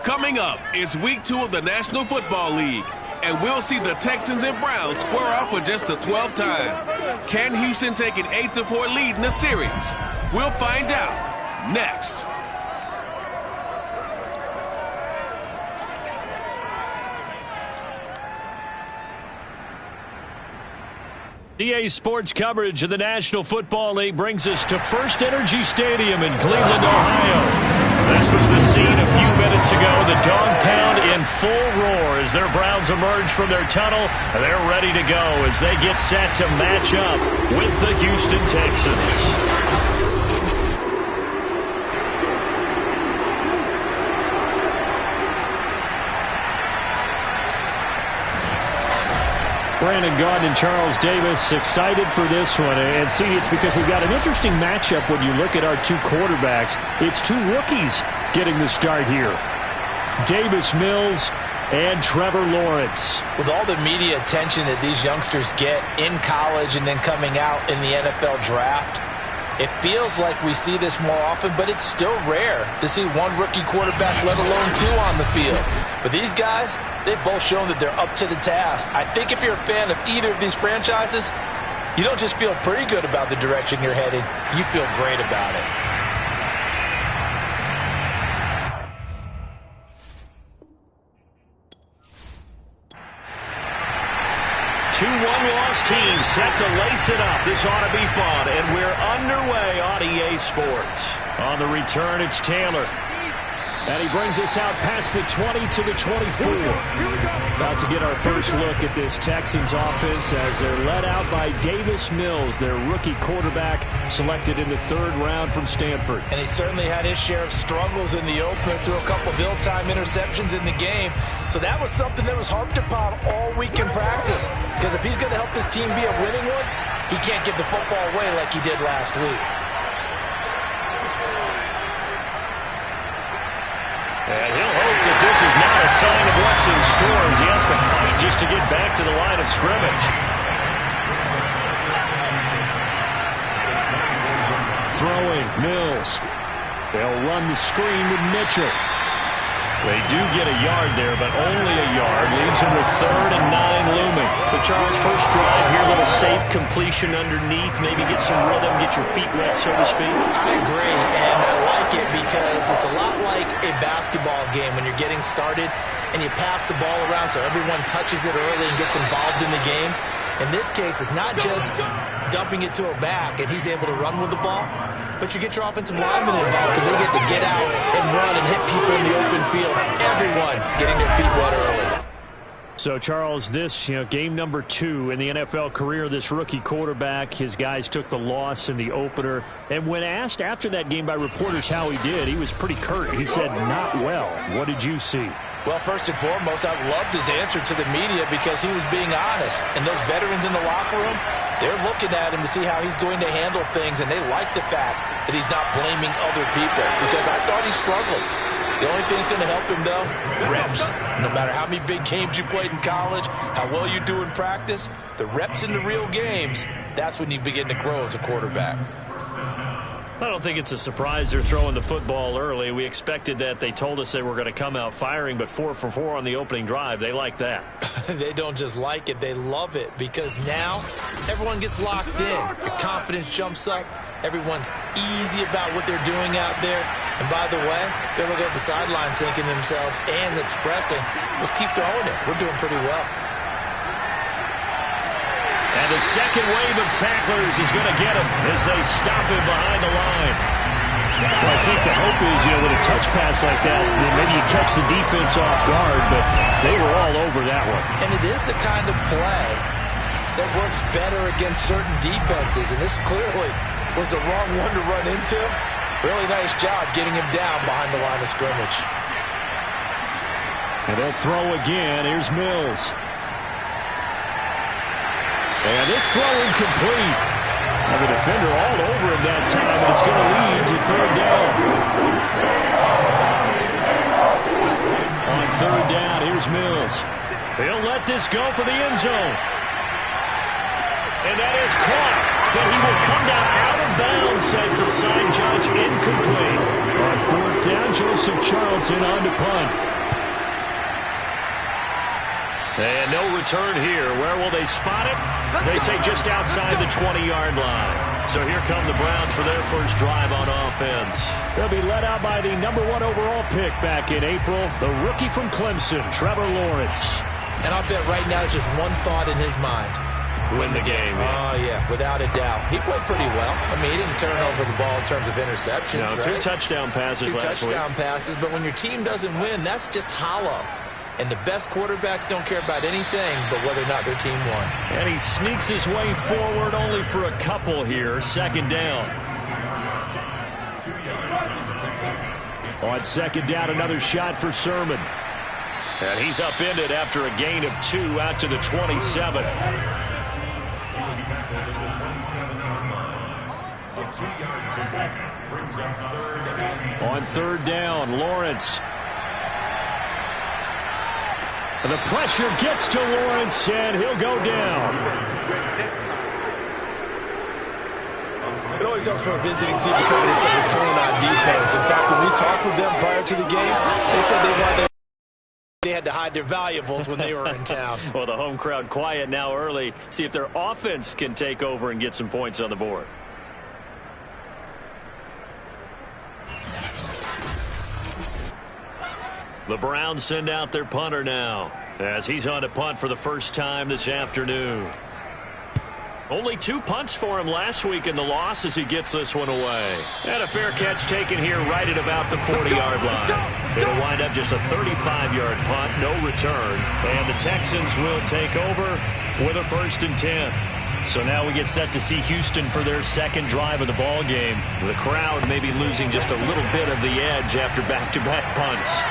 Coming up is Week 2 of the National Football League, and we'll see the Texans and Browns square off for just the 12th time. Can Houston take an 8-4 lead in the series? We'll find out next. EA Sports coverage of the National Football League brings us to First Energy Stadium in Cleveland, Ohio. This was the scene a few minutes ago. The dog pound in full roar as their Browns emerge from their tunnel. They're ready to go as they get set to match up with the Houston Texans. Brandon Gaudin and Charles Davis excited for this one. And see, it's because we've got an interesting matchup when you look at our two quarterbacks. It's two rookies getting the start here. Davis Mills and Trevor Lawrence. With all the media attention that these youngsters get in college and then coming out in the NFL draft, it feels like we see this more often, but it's still rare to see one rookie quarterback, let alone two on the field. But these guys, they've both shown that they're up to the task. I think if you're a fan of either of these franchises, you don't just feel pretty good about the direction you're heading, you feel great about it. Two one-loss teams set to lace it up. This ought to be fun, and we're underway on EA Sports. On the return, it's Taylor. And he brings us out past the 20 to the 24. About to get our first look at this Texans offense as they're led out by Davis Mills, their rookie quarterback, selected in the third round from Stanford. And he certainly had his share of struggles in the opener, threw a couple of ill-timed interceptions in the game. So that was something that was harped upon all week in practice. Because if he's going to help this team be a winning one, he can't give the football away like he did last week. And he'll hope that this is not a sign of what's in store as he has to fight just to get back to the line of scrimmage. Throwing, Mills. They'll run the screen with Mitchell. They do get a yard there, but only a yard. Leaves him with 3rd and 9 looming. So, Charles, first drive here, a little safe completion underneath. Maybe get some rhythm, get your feet wet, so to speak. I agree, and I like it because it's a lot like a basketball game when you're getting started and you pass the ball around so everyone touches it early and gets involved in the game. In this case, it's not just dumping it to a back and he's able to run with the ball, but you get your offensive linemen involved because they get to get out and run and hit people in the open field. Everyone getting their feet wet early. So, Charles, this, game number 2 in the NFL career, this rookie quarterback, his guys took the loss in the opener. And when asked after that game by reporters how he did, he was pretty curt. He said, not well. What did you see? Well, first and foremost, I loved his answer to the media because he was being honest. And those veterans in the locker room, they're looking at him to see how he's going to handle things, and they like the fact that he's not blaming other people because I thought he struggled. The only thing that's going to help him, though, reps. No matter how many big games you played in college, how well you do in practice, the reps in the real games, that's when you begin to grow as a quarterback. I don't think it's a surprise they're throwing the football early. We expected that. They told us they were going to come out firing, but 4 for 4 on the opening drive. They like that. They don't just like it, they love it because now everyone gets locked in. Your confidence jumps up. Everyone's easy about what they're doing out there. And by the way, they're looking at the sideline thinking to themselves and expressing, let's keep throwing it. We're doing pretty well. And a second wave of tacklers is going to get him as they stop him behind the line. Well, I think the hope is, with a touch pass like that, maybe you catch the defense off guard, but they were all over that one. And it is the kind of play that works better against certain defenses, and this clearly was the wrong one to run into. Really nice job getting him down behind the line of scrimmage. And they'll throw again. Here's Mills. And this throw incomplete. Now the defender all over him that time, and it's going to lead to 3rd down. On 3rd down, here's Mills. He'll let this go for the end zone. And that is caught. But he will come down out of bounds, says the sign judge, incomplete. On 4th down, Joe Joseph Charlton on to punt. And no return here. Where will they spot it? They say just outside the 20-yard line. So here come the Browns for their first drive on offense. They'll be led out by the #1 overall pick back in April, the rookie from Clemson, Trevor Lawrence. And I'll bet right now it's just one thought in his mind. Win the game. Oh, yeah, without a doubt. He played pretty well. I mean, he didn't turn over the ball in terms of interceptions, no, right? 2 touchdown passes last week. 2 touchdown passes, but when your team doesn't win, that's just hollow. And the best quarterbacks don't care about anything but whether or not their team won. And he sneaks his way forward only for a couple here. Second down. On second down, another shot for Sermon. And he's upended after a gain of 2 out to the 27. On third down, Lawrence. The pressure gets to Lawrence, and he'll go down. It always helps for a visiting team to come in and set the tone on defense. In fact, when we talked with them prior to the game, they said they had to hide their valuables when they were in town. Well, the home crowd quiet now early. See if their offense can take over and get some points on the board. The Browns send out their punter now as he's on to punt for the first time this afternoon. Only 2 punts for him last week in the loss as he gets this one away. And a fair catch taken here right at about the 40-yard line. It'll wind up just a 35-yard punt, no return. And the Texans will take over with a 1st and 10. So now we get set to see Houston for their second drive of the ball game. The crowd may be losing just a little bit of the edge after back-to-back punts.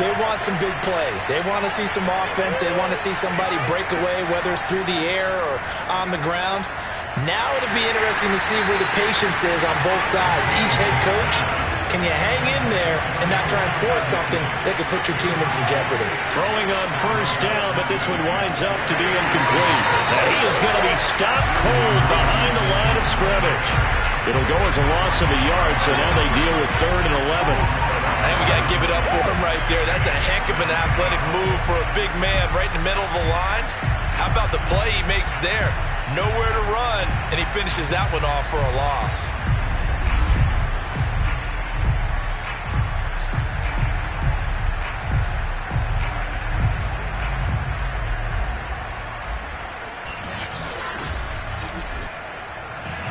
They want some big plays. They want to see some offense. They want to see somebody break away, whether it's through the air or on the ground. Now it'll be interesting to see where the patience is on both sides. Each head coach, can you hang in there and not try and force something that could put your team in some jeopardy? Throwing on first down, but this one winds up to be incomplete. And he is going to be stopped cold behind the line of scrimmage. It'll go as a loss of a yard, so now they deal with 3rd and 11. And we got to give it up for him right there. That's a heck of an athletic move for a big man right in the middle of the line. How about the play he makes there? Nowhere to run, and he finishes that one off for a loss.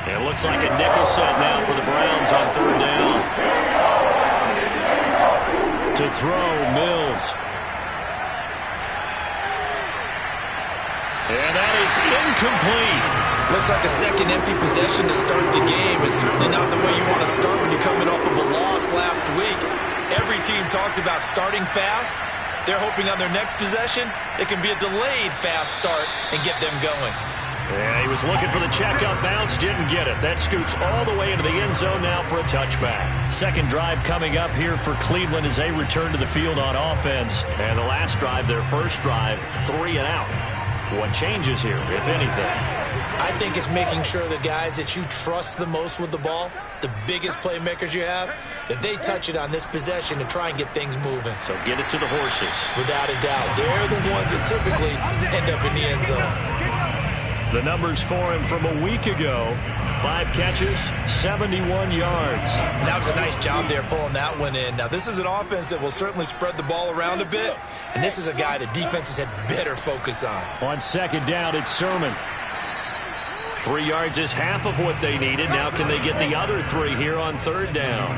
It looks like a nickel set now for the Browns on 3rd down. To throw, Mills. And that is incomplete. Looks like a second empty possession to start the game, and certainly not the way you want to start when you're coming off of a loss last week. Every team talks about starting fast. They're hoping on their next possession, it can be a delayed fast start and get them going. Yeah, he was looking for the checkup bounce, didn't get it. That scoots all the way into the end zone now for a touchback. Second drive coming up here for Cleveland as they return to the field on offense. And the last drive, their first drive, 3 and out. What changes here, if anything? I think it's making sure the guys that you trust the most with the ball, the biggest playmakers you have, that they touch it on this possession to try and get things moving. So get it to the horses. Without a doubt. They're the ones that typically end up in the end zone. The numbers for him from a week ago. 5 catches, 71 yards. And that was a nice job there pulling that one in. Now, this is an offense that will certainly spread the ball around a bit. And this is a guy that defenses had better focus on. On second down, it's Sermon. 3 yards is half of what they needed. Now can they get the other 3 here on 3rd down?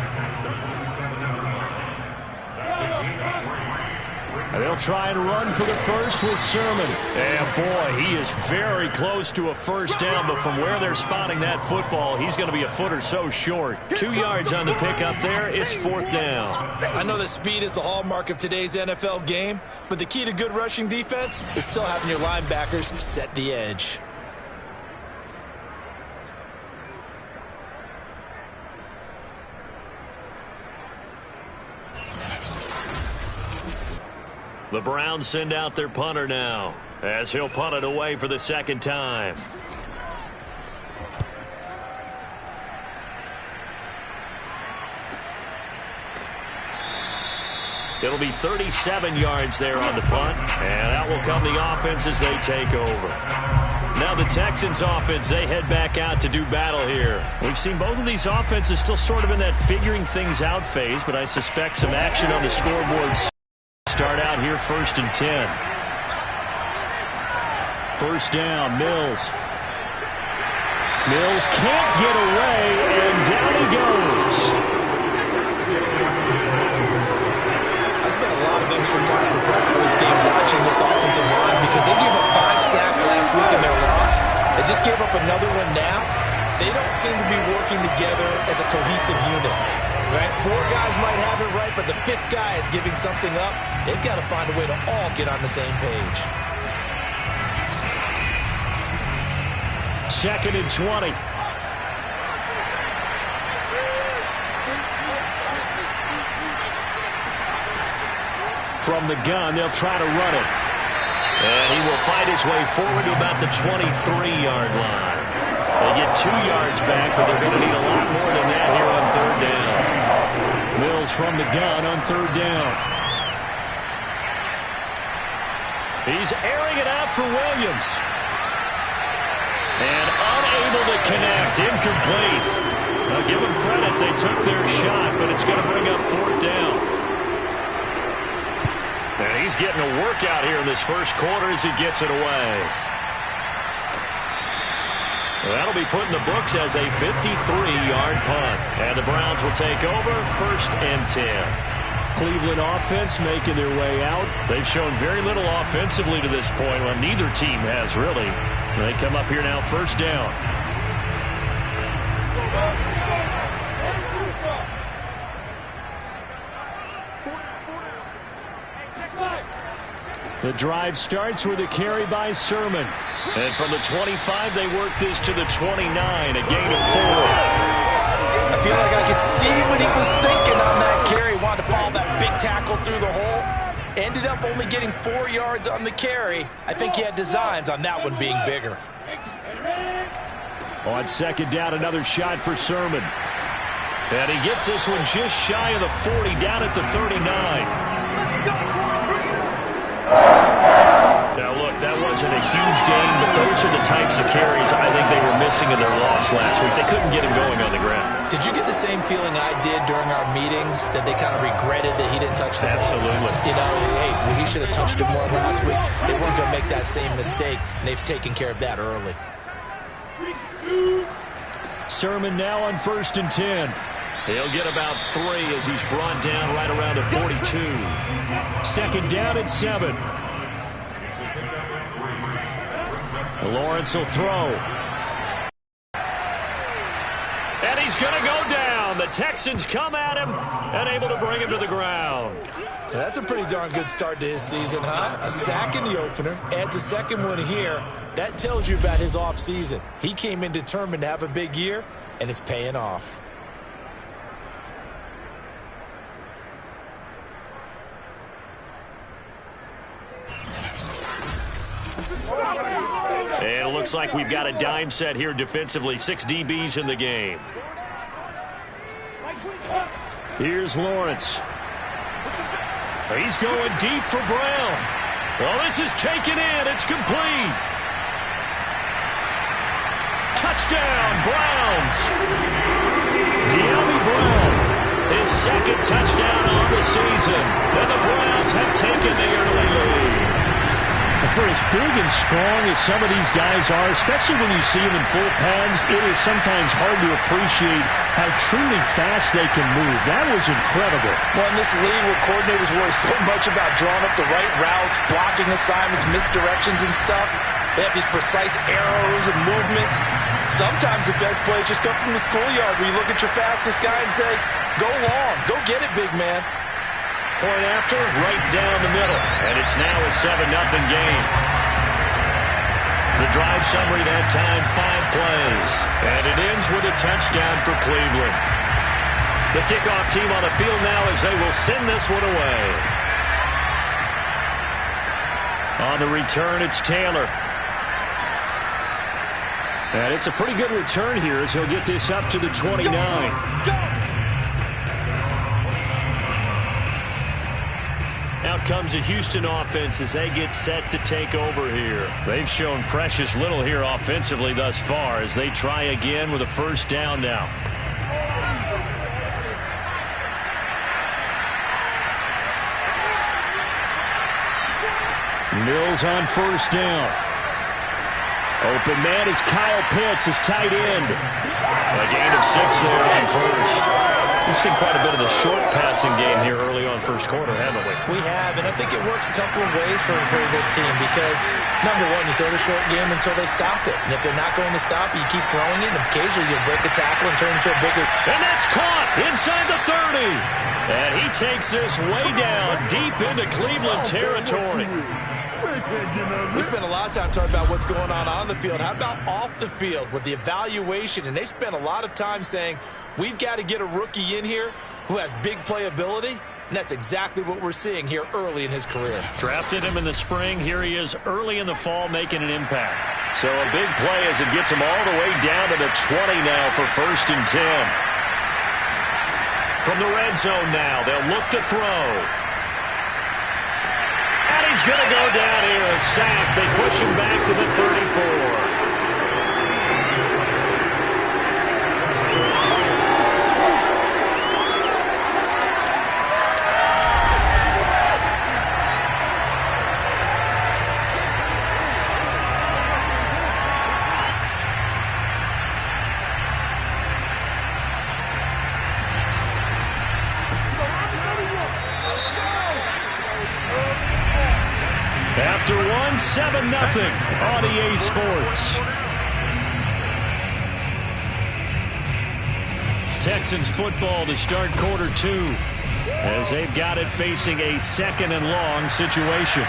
And they'll try and run for the first with Sermon. And, boy, he is very close to a first down, but from where they're spotting that football, he's going to be a foot or so short. 2 yards on the pickup there. It's 4th down. I know that speed is the hallmark of today's NFL game, but the key to good rushing defense is still having your linebackers set the edge. The Browns send out their punter now as he'll punt it away for the second time. It'll be 37 yards there on the punt, and out will come the offense as they take over. Now the Texans offense, they head back out to do battle here. We've seen both of these offenses still sort of in that figuring things out phase, but I suspect some action on the scoreboard. Start out here 1st and 10. First down, Mills. Mills can't get away, and down he goes. I spent a lot of extra time preparing for this game watching this offensive line because they gave up 5 sacks last week in their loss. They just gave up another one now. They don't seem to be working together as a cohesive unit. Right? 4 guys might have it right, but the 5th guy is giving something up. They've got to find a way to all get on the same page. 2nd and 20. From the gun, they'll try to run it. And he will fight his way forward to about the 23-yard line. They get 2 yards back, but they're going to need a lot more than that here on 3rd down. Mills from the gun on 3rd down. He's airing it out for Williams. And unable to connect, incomplete. Now give them credit, they took their shot, but it's going to bring up 4th down. And he's getting a workout here in this first quarter as he gets it away. That'll be put in the books as a 53-yard punt. And the Browns will take over 1st and 10. Cleveland offense making their way out. They've shown very little offensively to this point. Well, neither team has really. They come up here now 1st down. The drive starts with a carry by Sermon. And from the 25, they work this to the 29, a gain of 4. I feel like I could see what he was thinking on that carry. Wanted to follow that big tackle through the hole. Ended up only getting 4 yards on the carry. I think he had designs on that one being bigger. On 2nd down, another shot for Sermon. And he gets this one just shy of the 40, down at the 39. Now, look, that wasn't a huge gain, but those are the types of carries I think they were missing in their loss last week. They couldn't get him going on the ground. Did you get the same feeling I did during our meetings, that they kind of regretted that he didn't touch the ball? Absolutely. You know, hey, well, he should have touched it more last week. They weren't going to make that same mistake, and they've taken care of that early. Sermon now on 1st and 10. He'll get about 3 as he's brought down right around the 42. 2nd down at 7. Lawrence will throw. And he's going to go down. The Texans come at him and able to bring him to the ground. That's a pretty darn good start to his season, huh? A sack in the opener, adds a 2nd one here. That tells you about his offseason. He came in determined to have a big year, and it's paying off. And it looks like we've got a dime set here defensively. 6 DBs in the game. Here's Lawrence. He's going deep for Brown. Well, this is taken in. It's complete. Touchdown, Browns. De'Ami Brown, his 2nd touchdown on the season. And the Browns have taken the early lead. For as big and strong as some of these guys are, especially when you see them in full pads, it is sometimes hard to appreciate how truly fast they can move. That was incredible. Well, in this league where coordinators worry so much about drawing up the right routes, blocking assignments, misdirections and stuff, they have these precise arrows and movements. Sometimes the best plays just come from the schoolyard where you look at your fastest guy and say, go long, go get it, big man. Point after, right down the middle. And it's now a 7-0 game. The drive summary that time, 5 plays. And it ends with a touchdown for Cleveland. The kickoff team on the field now as they will send this one away. On the return, it's Taylor. And it's a pretty good return here as he'll get this up to the 29. comes the Houston offense as they get set to take over here. They've shown precious little here offensively thus far as they try again with a first down now. Mills on first down. Open man is Kyle Pitts, his tight end. A gain of 6 there on first. We've seen quite a bit of the short passing game here early on first quarter, haven't we? We have, and I think it works a couple of ways for this team because, number one, you throw the short game until they stop it. And if they're not going to stop it, you keep throwing it, and occasionally you'll break a tackle and turn into a bigger... And that's caught inside the 30. And he takes this way down deep into Cleveland territory. We spent a lot of time talking about what's going on the field. How about off the field with the evaluation? And they spent a lot of time saying, we've got to get a rookie in here who has big playability. And that's exactly what we're seeing here early in his career. Drafted him in the spring. Here he is early in the fall making an impact. So a big play as it gets him all the way down to the 20 now for 1st and 10. From the red zone now, they'll look to throw. And he's going to go down here, a sack. They push him back to the 34. After 7-0 on EA Sports. Texans football to start quarter 2 as they've got it facing a 2nd and long situation.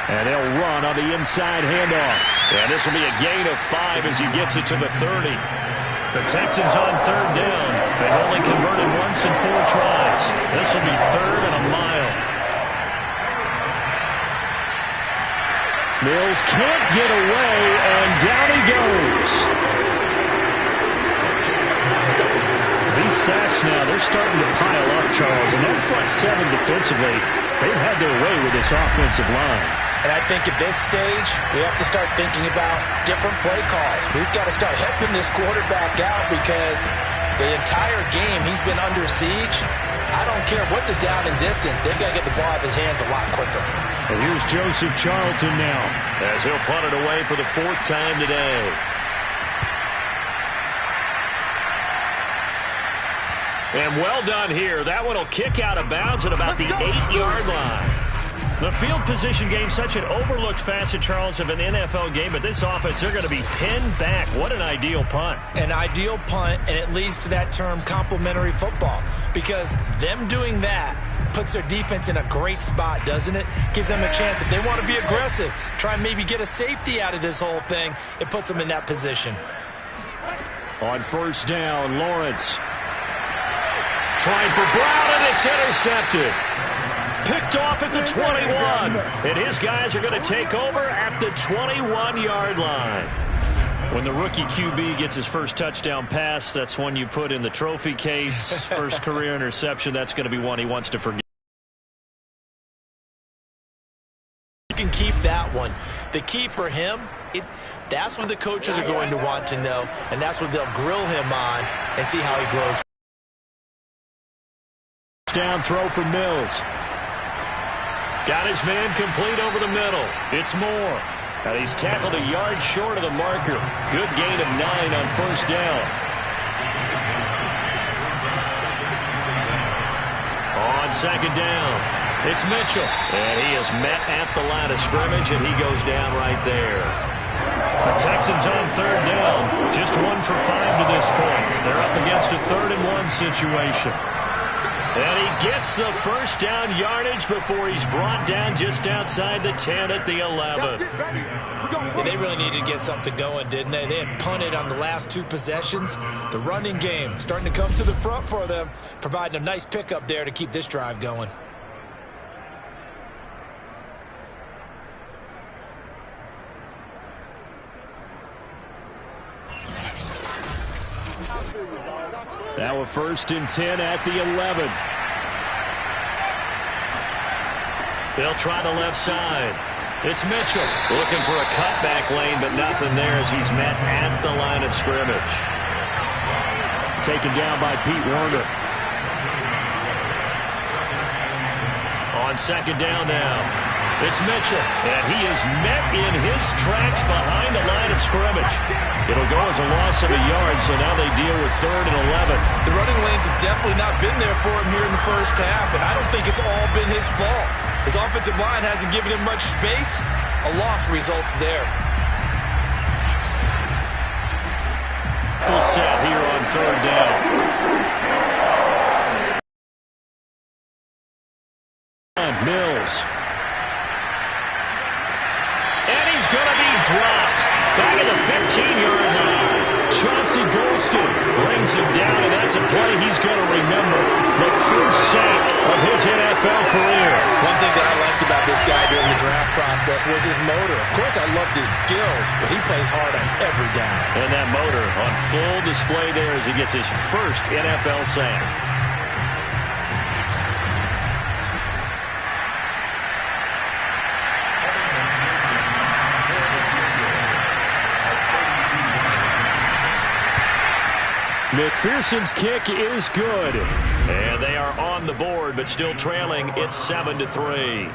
And they'll run on the inside handoff. And this will be a gain of 5 as he gets it to the 30. The Texans on 3rd down. They've only converted once in 4 tries. This will be 3rd and a mile. Mills can't get away, and down he goes. These sacks now, they're starting to pile up, Charles. And that front 7 defensively, they've had their way with this offensive line. And I think at this stage, we have to start thinking about different play calls. We've got to start helping this quarterback out because the entire game he's been under siege. I don't care what the down and distance. They've got to get the ball out of his hands a lot quicker. And here's Joseph Charlton now as he'll punt it away for the 4th time today. And well done here. That one will kick out of bounds at about the 8-yard line. The field position game, such an overlooked facet, Charles, of an NFL game, but this offense, they're going to be pinned back. What an ideal punt. An ideal punt, and it leads to that term complementary football, because them doing that puts their defense in a great spot, doesn't it? Gives them a chance. If they want to be aggressive, try and maybe get a safety out of this whole thing, it puts them in that position. On 1st down, Lawrence trying for Brown, and it's intercepted. Picked off at the 21, and his guys are going to take over at the 21-yard line. When the rookie QB gets his first touchdown pass, that's one you put in the trophy case. First career interception, that's going to be one he wants to forget. You can keep that one. The key for him, that's what the coaches are going to want to know, and that's what they'll grill him on and see how he grows. Down throw for Mills. Got his man complete over the middle. It's Moore. And he's tackled a yard short of the marker. Good gain of 9 on 1st down. On 2nd down, it's Mitchell. And he is met at the line of scrimmage, and he goes down right there. The Texans on 3rd down. Just 1 for 5 to this point. They're up against a 3rd and 1 situation. And he gets the first down yardage before he's brought down just outside the 10 at the 11. Yeah, they really needed to get something going, didn't they? They had punted on the last 2 possessions. The running game starting to come to the front for them, providing a nice pickup there to keep this drive going. Now a 1st and 10 at the 11. They'll try the left side. It's Mitchell looking for a cutback lane, but nothing there as he's met at the line of scrimmage. Taken down by Pete Werner. On 2nd down now, it's Mitchell, and he is met in his tracks behind the line of scrimmage. It'll go as a loss of a yard, so now they deal with 3rd and 11. The running lanes have definitely not been there for him here in the first half, and I don't think it's all been his fault. His offensive line hasn't given him much space. A loss results there. Full set here on 3rd down. Mills. And he's going to be dropped. Back at the 15-yard line. Chauncey Golston brings him down, and that's a play he's going to remember. The first sack of his NFL career. One thing that I liked about this guy during the draft process was his motor. Of course, I loved his skills, but he plays hard on every down. And that motor on full display there as he gets his first NFL sack. McPherson's kick is good. And they are on the board, but still trailing. It's 7-3.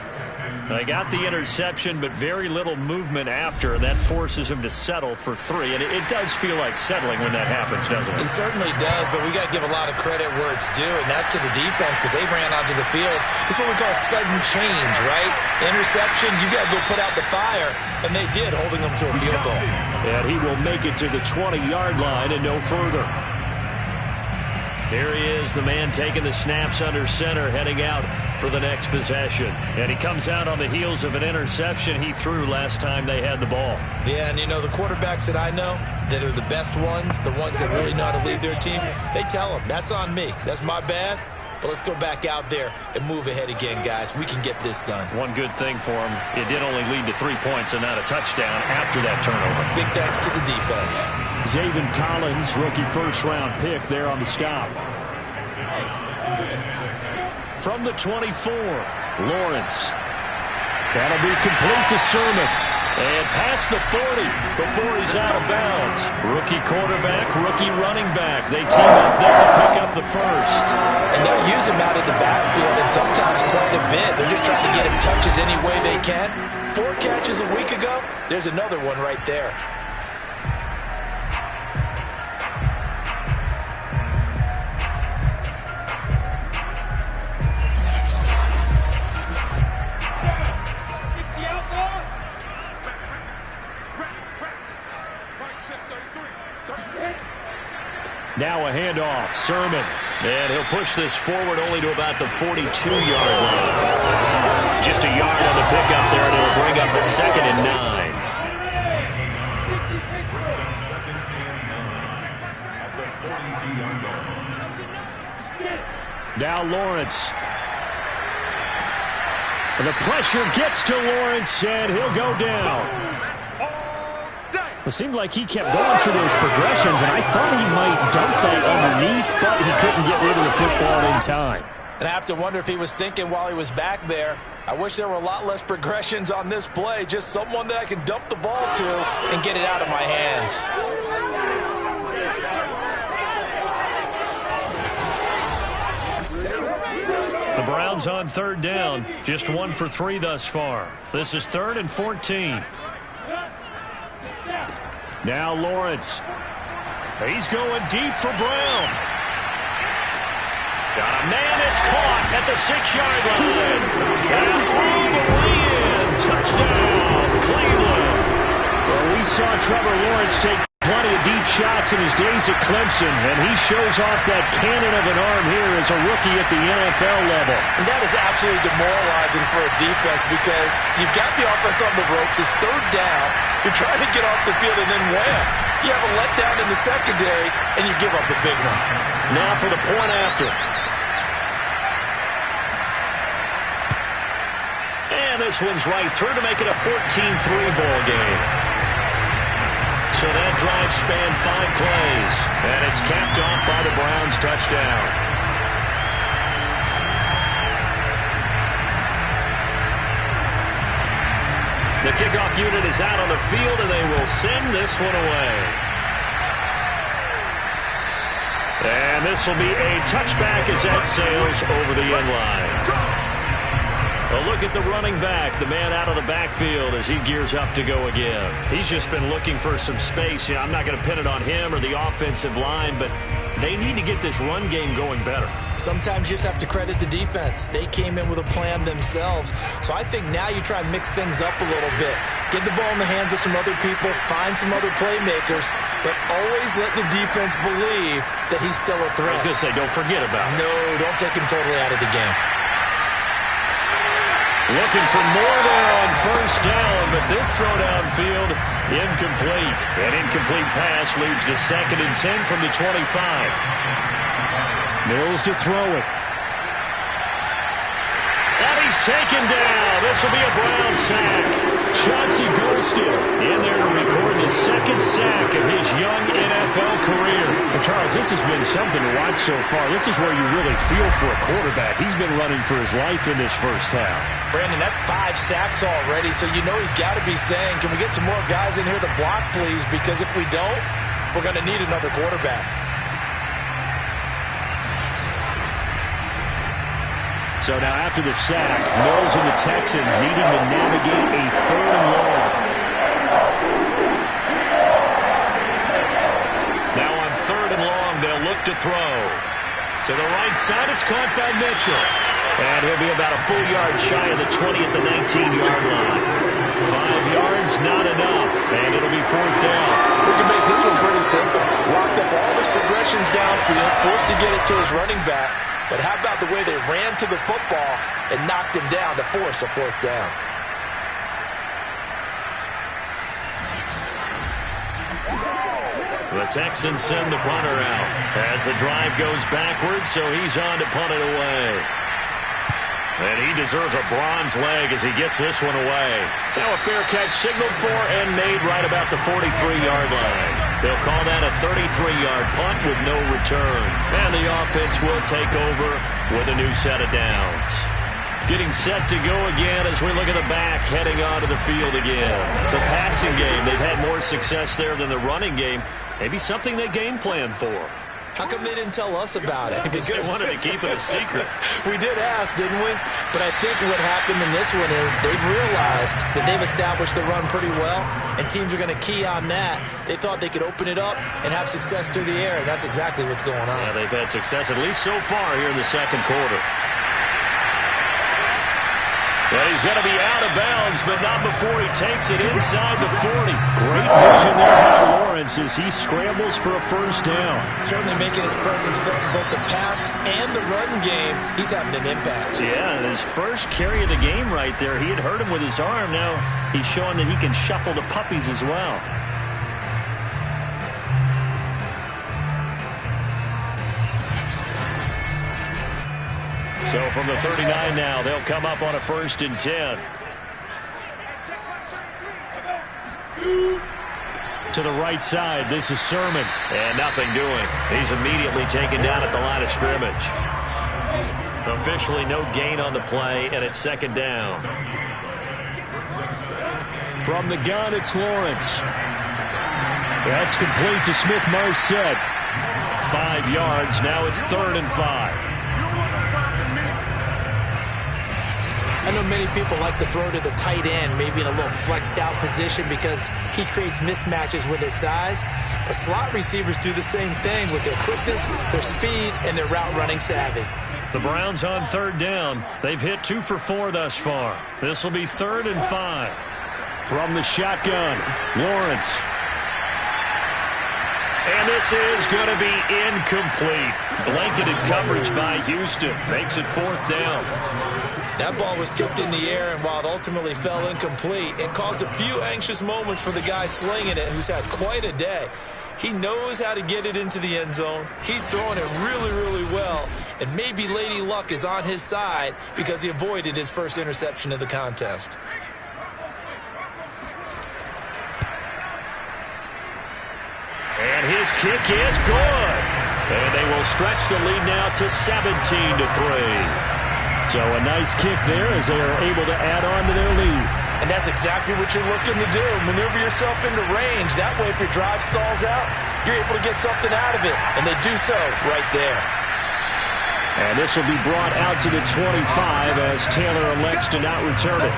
They got the interception, but very little movement after, and that forces him to settle for 3. And it does feel like settling when that happens, doesn't it? It certainly does, but we got to give a lot of credit where it's due, and that's to the defense because they ran onto the field. It's what we call sudden change, right? Interception, you got to go put out the fire, and they did, holding them to a field goal. And he will make it to the 20-yard line and no further. Here he is, the man taking the snaps under center, heading out for the next possession. And he comes out on the heels of an interception he threw last time they had the ball. Yeah, and you know, the quarterbacks that I know that are the best ones, the ones that really know how to lead their team, they tell them, that's on me. That's my bad. But let's go back out there and move ahead again, guys. We can get this done. One good thing for him, it did only lead to 3 points and not a touchdown after that turnover. Big thanks to the defense. Zaven Collins, rookie first-round pick there on the stop. From the 24, Lawrence. That'll be complete to Sermon. And past the 40 before he's out of bounds. Rookie quarterback, rookie running back. They team up there to pick up the first. And they'll use him out of the backfield, and sometimes quite a bit. They're just trying to get him touches any way they can. 4 catches a week ago. There's another one right there. Now a handoff, Sermon. And he'll push this forward only to about the 42-yard line. Just a yard on the pickup there, and it'll bring up a 2nd and 9. Now Lawrence. The pressure gets to Lawrence, and he'll go down. It seemed like he kept going through those progressions, and I thought he might dump that underneath, but he couldn't get rid of the football in time. And I have to wonder if he was thinking while he was back there, I wish there were a lot less progressions on this play, just someone that I can dump the ball to and get it out of my hands. The Browns on 3rd down, just 1 for 3 thus far. This is 3rd and 14. Now Lawrence. He's going deep for Brown. Got a man that's caught at the 6-yard line. And all the way in. Touchdown, Cleveland. Well, we saw Trevor Lawrence take plenty of deep shots in his days at Clemson, and he shows off that cannon of an arm here as a rookie at the NFL level. And that is absolutely demoralizing for a defense because you've got the offense on the ropes. It's 3rd down. You're trying to get off the field, and then wham! You have a letdown in the secondary, and you give up a big one. Now for the point after. And this one's right through to make it a 14-3 ball game. So that drive spanned 5 plays, and it's capped off by the Browns' touchdown. The kickoff unit is out on the field, and they will send this one away. And this will be a touchback as that sails over the end line. A look at the running back, the man out of the backfield as he gears up to go again. He's just been looking for some space. I'm not going to pin it on him or the offensive line, but they need to get this run game going better. Sometimes you just have to credit the defense. They came in with a plan themselves. So I think now you try and mix things up a little bit. Get the ball in the hands of some other people, find some other playmakers, but always let the defense believe that he's still a threat. I was going to say, don't forget about it. No, don't take him totally out of the game. Looking for more there on first down, but this throw downfield, incomplete. An incomplete pass leads to 2nd and 10 from the 25. Mills to throw it. And he's taken down. This will be a Brown sack. Chauncey Golston in there to record the 2nd sack of his young NFL career. And Charles, this has been something to watch so far. This is where you really feel for a quarterback. He's been running for his life in this first half. Brandon, that's 5 sacks already, so you know he's got to be saying, can we get some more guys in here to block, please? Because if we don't, we're going to need another quarterback. So now after the sack, Mills and the Texans needing to navigate a 3rd and long. Now on 3rd and long, they'll look to throw. To the right side, it's caught by Mitchell. And he'll be about a full yard shy of the 20 at the 19-yard line. 5 yards, not enough, and it'll be 4th down. We can make this one pretty simple. Locked up all his progressions downfield, forced to get it to his running back. But how about the way they ran to the football and knocked him down to force a 4th down? The Texans send the punter out as the drive goes backwards, so he's on to punt it away. And he deserves a bronze leg as he gets this one away. Now a fair catch signaled for and made right about the 43-yard line. They'll call that a 33-yard punt with no return. And the offense will take over with a new set of downs. Getting set to go again as we look at the back heading onto the field again. The passing game, they've had more success there than the running game. Maybe something they game plan for. How come they didn't tell us about it? Because they wanted to keep it a secret. We did ask, didn't we? But I think what happened in this one is they've realized that they've established the run pretty well, and teams are going to key on that. They thought they could open it up and have success through the air, and that's exactly what's going on. Yeah, they've had success, at least so far, here in the 2nd quarter. Well, he's going to be out of bounds, but not before he takes it inside the 40. Great vision there by Lawrence as he scrambles for a 1st down. Certainly making his presence felt in both the pass and the run game. He's having an impact. Yeah, his first carry of the game right there. He had hurt him with his arm. Now he's showing that he can shuffle the puppies as well. So from the 39 now, they'll come up on a 1st and 10. To the right side, this is Sermon. And nothing doing. He's immediately taken down at the line of scrimmage. Officially no gain on the play, and it's 2nd down. From the gun, it's Lawrence. That's complete to Smith-Marset. 5 yards, now it's 3rd and 5. I know many people like to throw to the tight end, maybe in a little flexed out position because he creates mismatches with his size. But slot receivers do the same thing with their quickness, their speed, and their route running savvy. The Browns on 3rd down. They've hit 2 for 4 thus far. This will be 3rd and 5. From the shotgun, Lawrence. And this is going to be incomplete. Blanketed coverage by Houston. Makes it 4th down. That ball was tipped in the air, and while it ultimately fell incomplete, it caused a few anxious moments for the guy slinging it, who's had quite a day. He knows how to get it into the end zone. He's throwing it really, really well, and maybe Lady Luck is on his side because he avoided his first interception of the contest. And his kick is good. And they will stretch the lead now to 17-3. So a nice kick there as they are able to add on to their lead. And that's exactly what you're looking to do. Maneuver yourself into range. That way, if your drive stalls out, you're able to get something out of it. And they do so right there. And this will be brought out to the 25 as Taylor elects to not return it.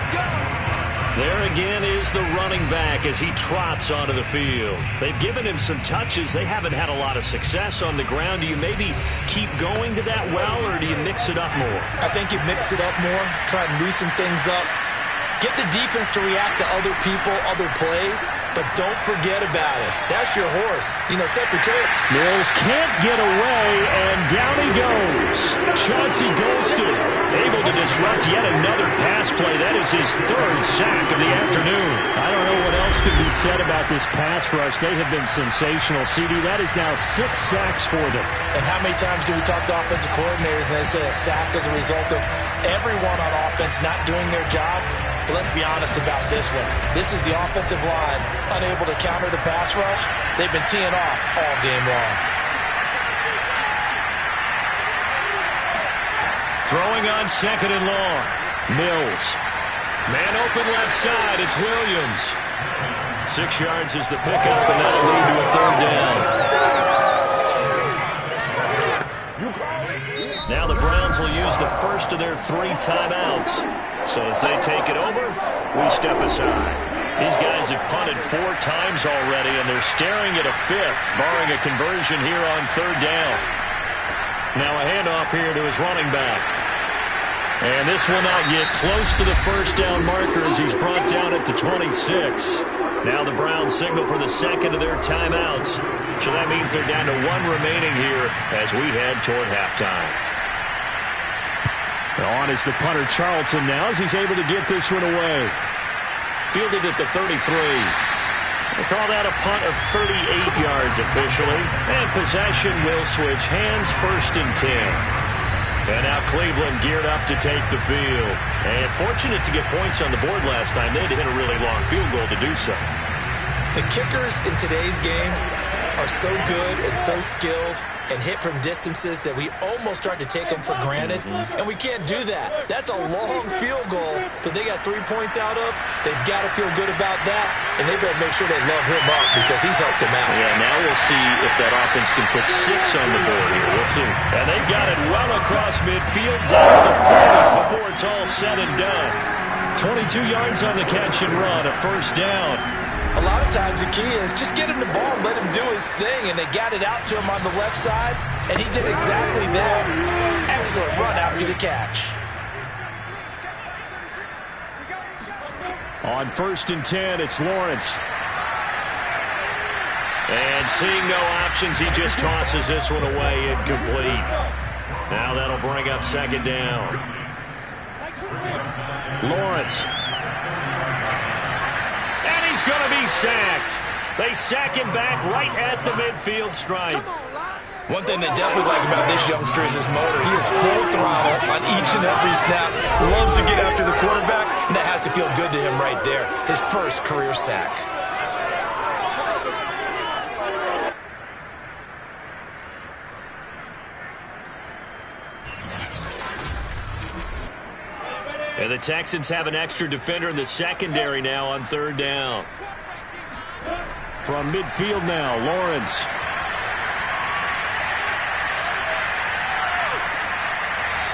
There again is the running back as he trots onto the field. They've given him some touches. They haven't had a lot of success on the ground. Do you maybe keep going to that well, or do you mix it up more? I think you mix it up more, try and loosen things up. Get the defense to react to other people, other plays, but don't forget about it. That's your horse. You know, Secretary. Mills can't get away, and down he goes. Chauncey Golston able to disrupt yet another pass play. That is his third sack of the afternoon. I don't know what else could be said about this pass rush. They have been sensational. CD, that is now 6 sacks for them. And how many times do we talk to offensive coordinators and they say a sack is a result of everyone on offense not doing their job? But let's be honest about this one. This is the offensive line unable to counter the pass rush. They've been teeing off all game long. Throwing on second and long. Mills. Man open left side. It's Williams. 6 yards is the pickup, and that'll lead to a third down. Now the Browns will use the first of their 3 timeouts. So as they take it over, we step aside. These guys have punted 4 times already, and they're staring at a 5th, barring a conversion here on third down. Now a handoff here to his running back. And this will not get close to the first down marker as he's brought down at the 26. Now the Browns signal for the second of their timeouts. So that means they're down to 1 remaining here as we head toward halftime. On is the punter Charlton now as he's able to get this one away. Fielded at the 33. They call that a punt of 38 yards officially. And possession will switch hands, 1st and 10. And now Cleveland geared up to take the field. And fortunate to get points on the board last time. They had to hit a really long field goal to do so. The kickers in today's game are so good and so skilled and hit from distances that we almost start to take them for granted, and we can't do that. That's a long field goal that they got 3 points out of. They've got to feel good about that, and they better make sure they love him up because he's helped them out. Yeah, now we'll see if that offense can put 6 on the board here. We'll see. And they've got it well across midfield down to the 30 before it's all said and done. 22 yards on the catch and run, a first down. A lot of times the key is just get him the ball and let him do his thing, and they got it out to him on the left side, and he did exactly that. Excellent run after the catch. On 1st and 10, it's Lawrence. And seeing no options, he just tosses this one away, incomplete. Now that'll bring up 2nd down. Lawrence. He's going to be sacked. They sack him back right at the midfield stripe. One thing they definitely like about this youngster is his motor. He is full throttle on each and every snap. Loves to get after the quarterback, and that has to feel good to him right there. His first career sack. And the Texans have an extra defender in the secondary now on 3rd down. From midfield now, Lawrence.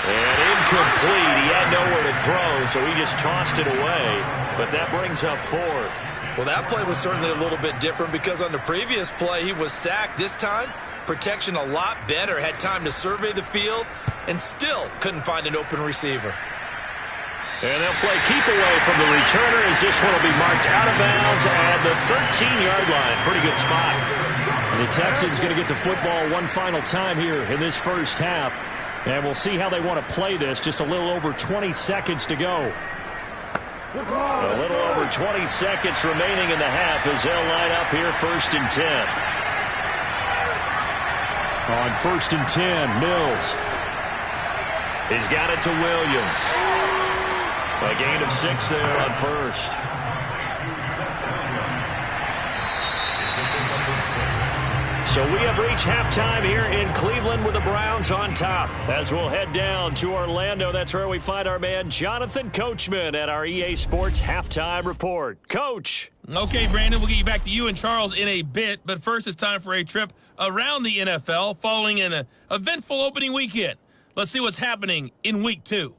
And incomplete. He had nowhere to throw, so he just tossed it away. But that brings up 4th. Well, that play was certainly a little bit different because on the previous play, he was sacked. This time, protection a lot better. Had time to survey the field and still couldn't find an open receiver. And they'll play keep away from the returner as this one will be marked out of bounds at the 13-yard line. Pretty good spot. And the Texans going to get the football one final time here in this first half. And we'll see how they want to play this. Just a little over 20 seconds to go. A little over 20 seconds remaining in the half as they'll line up here 1st and 10. On 1st and 10, Mills. He's got it to Williams. A gain of 6 there on 1st. So we have reached halftime here in Cleveland with the Browns on top. As we'll head down to Orlando, that's where we find our man Jonathan Coachman at our EA Sports Halftime Report. Coach. Okay, Brandon, we'll get you back to you and Charles in a bit, but first it's time for a trip around the NFL following an eventful opening weekend. Let's see what's happening in Week 2.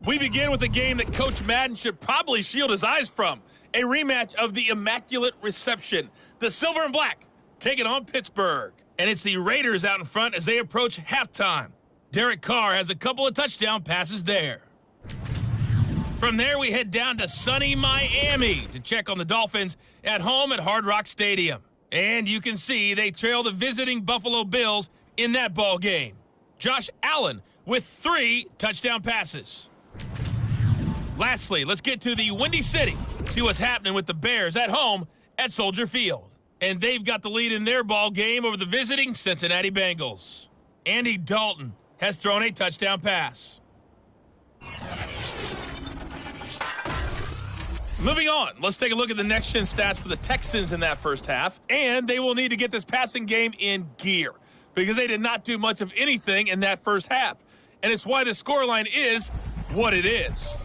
We begin with a game that Coach Madden should probably shield his eyes from, a rematch of the Immaculate Reception. The Silver and Black taking on Pittsburgh. And it's the Raiders out in front as they approach halftime. Derek Carr has a couple of touchdown passes there. From there, we head down to sunny Miami to check on the Dolphins at home at Hard Rock Stadium. And you can see they trail the visiting Buffalo Bills in that ball game. Josh Allen with 3 touchdown passes. Lastly, let's get to the Windy City. See what's happening with the Bears at home at Soldier Field. And they've got the lead in their ball game over the visiting Cincinnati Bengals. Andy Dalton has thrown a touchdown pass. Moving on, let's take a look at the next-gen stats for the Texans in that first half. And they will need to get this passing game in gear because they did not do much of anything in that first half. And it's why the scoreline is what it is.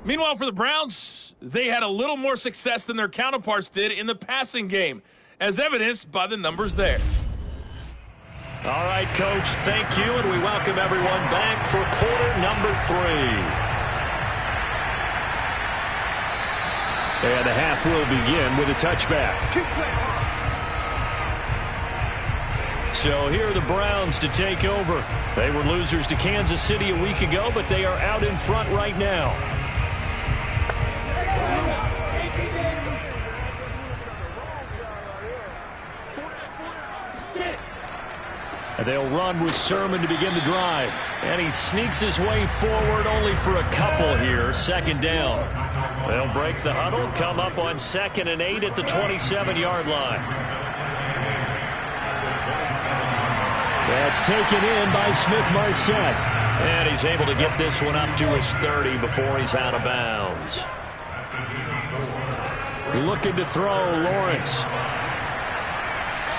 Meanwhile, for the Browns, they had a little more success than their counterparts did in the passing game, as evidenced by the numbers there. All right, Coach, thank you, and we welcome everyone back for quarter number 3. And the half will begin with a touchback. So here are the Browns to take over. They were losers to Kansas City a week ago, but they are out in front right now. And they'll run with Sermon to begin the drive. And he sneaks his way forward only for a couple here. Second down. They'll break the huddle, come up on 2nd and 8 at the 27-yard line. That's taken in by Smith-Marsette. And he's able to get this one up to his 30 before he's out of bounds. Looking to throw, Lawrence.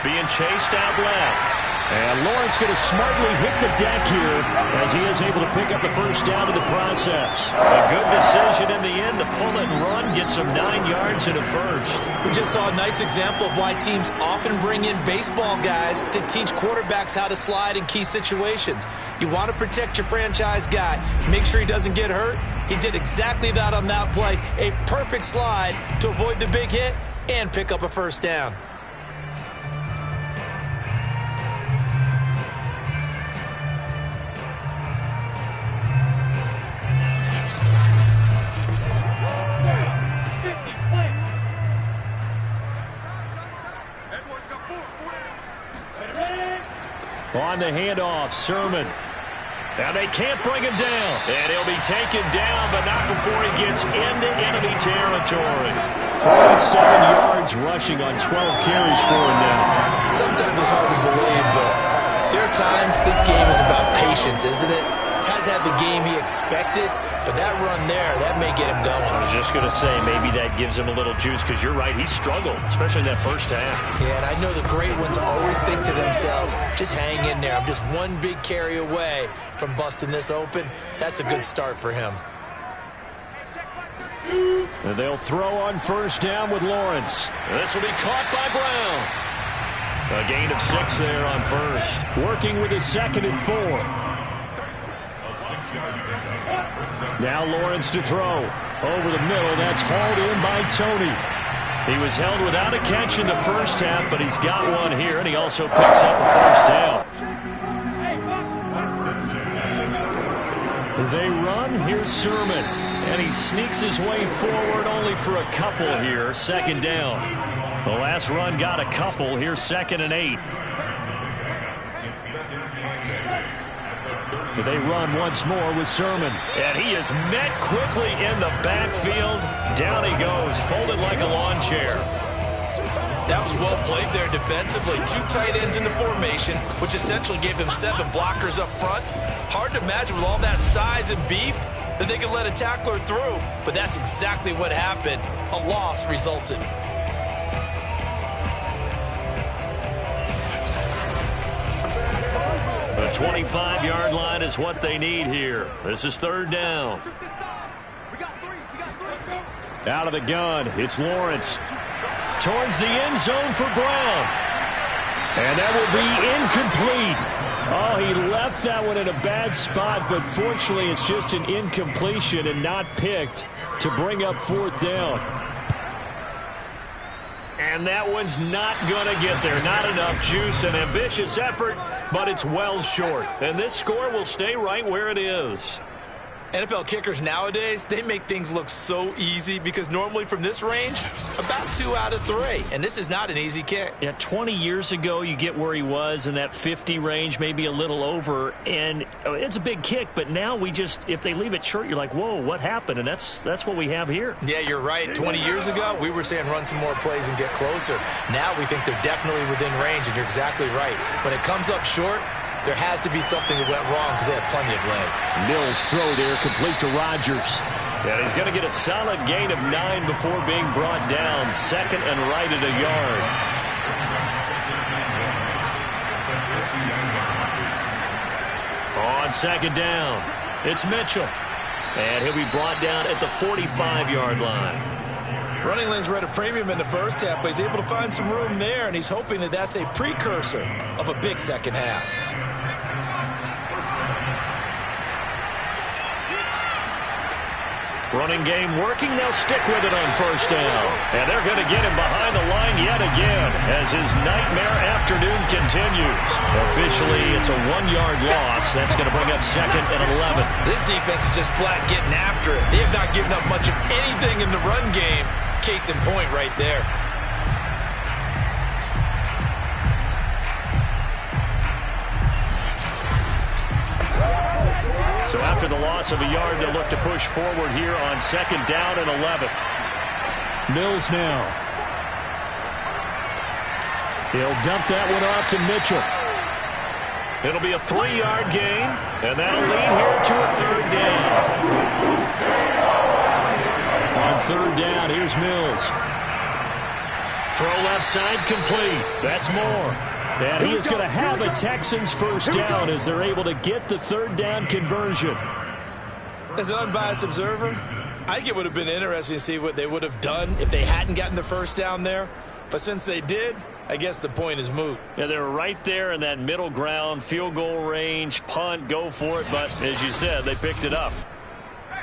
Being chased out left. And Lawrence going to smartly hit the deck here as he is able to pick up the first down in the process. A good decision in the end to pull it and run, get some 9 yards in a first. We just saw a nice example of why teams often bring in baseball guys to teach quarterbacks how to slide in key situations. You want to protect your franchise guy. Make sure he doesn't get hurt. He did exactly that on that play. A perfect slide to avoid the big hit and pick up a first down. On the handoff, Sermon. Now they can't bring him down. And he'll be taken down, but not before he gets into enemy territory. 47 yards rushing on 12 carries for him now. Sometimes it's hard to believe, but there are times this game is about patience, isn't it? Has had the game he expected, but that run there, that may get him going. I was just going to say, maybe that gives him a little juice, because you're right, he struggled, especially in that first half. Yeah, and I know the great ones always think to themselves, just hang in there. I'm just one big carry away from busting this open. That's a good start for him. And they'll throw on first down with Lawrence. This will be caught by Brown. A gain of 6 there on first. Working with his 2nd and 4. Now Lawrence to throw. Over the middle, that's hauled in by Tony. He was held without a catch in the first half, but he's got one here, and he also picks up a first down. They run. Here's Sermon. And he sneaks his way forward only for a couple here. 2nd down. The last run got a couple. Here's 2nd and 8. They run once more with Sermon. And he is met quickly in the backfield. Down he goes, folded like a lawn chair. That was well played there defensively. 2 tight ends in the formation, which essentially gave them 7 blockers up front. Hard to imagine with all that size and beef that they could let a tackler through. But that's exactly what happened. A loss resulted. 25-yard line is what they need here. This is third down. Out of the gun, it's Lawrence. Towards the end zone for Brown. And that will be incomplete. Oh, he left that one in a bad spot, but fortunately it's just an incompletion and not picked to bring up fourth down. And that one's not going to get there. Not enough juice. An ambitious effort, but it's well short. And this score will stay right where it is. NFL kickers nowadays, they make things look so easy because normally from this range, about 2 out of 3. And this is not an easy kick. Yeah, 20 years ago, you get where he was in that 50 range, maybe a little over. And it's a big kick, but now we just, if they leave it short, you're like, whoa, what happened? And that's what we have here. Yeah, you're right. 20 years ago, we were saying run some more plays and get closer. Now we think they're definitely within range, and you're exactly right. When it comes up short, there has to be something that went wrong because they had plenty of leg. Mills throw there, complete to Rodgers. And he's going to get a solid gain of 9 before being brought down. Second and right at a yard. On second down, it's Mitchell. And he'll be brought down at the 45-yard line. Running lanes were at a premium in the first half, but he's able to find some room there, and he's hoping that that's a precursor of a big second half. Running game working. They'll stick with it on first down. And they're going to get him behind the line yet again as his nightmare afternoon continues. Officially, it's a 1-yard loss. That's going to bring up second and 11. This defense is just flat getting after it. They have not given up much of anything in the run game. Case in point right there. So after the loss of a yard, they'll look to push forward here on second down and 11. Mills now. He'll dump that one off to Mitchell. It'll be a 3-yard gain, and that'll lead here to a third down. On third down, here's Mills. Throw left side complete. That's more. And he is going to have a Texans first down as they're able to get the third down conversion. As an unbiased observer, I think it would have been interesting to see what they would have done if they hadn't gotten the first down there. But since they did, I guess the point is moot. Yeah, they were right there in that middle ground, field goal range, punt, go for it. But as you said, they picked it up.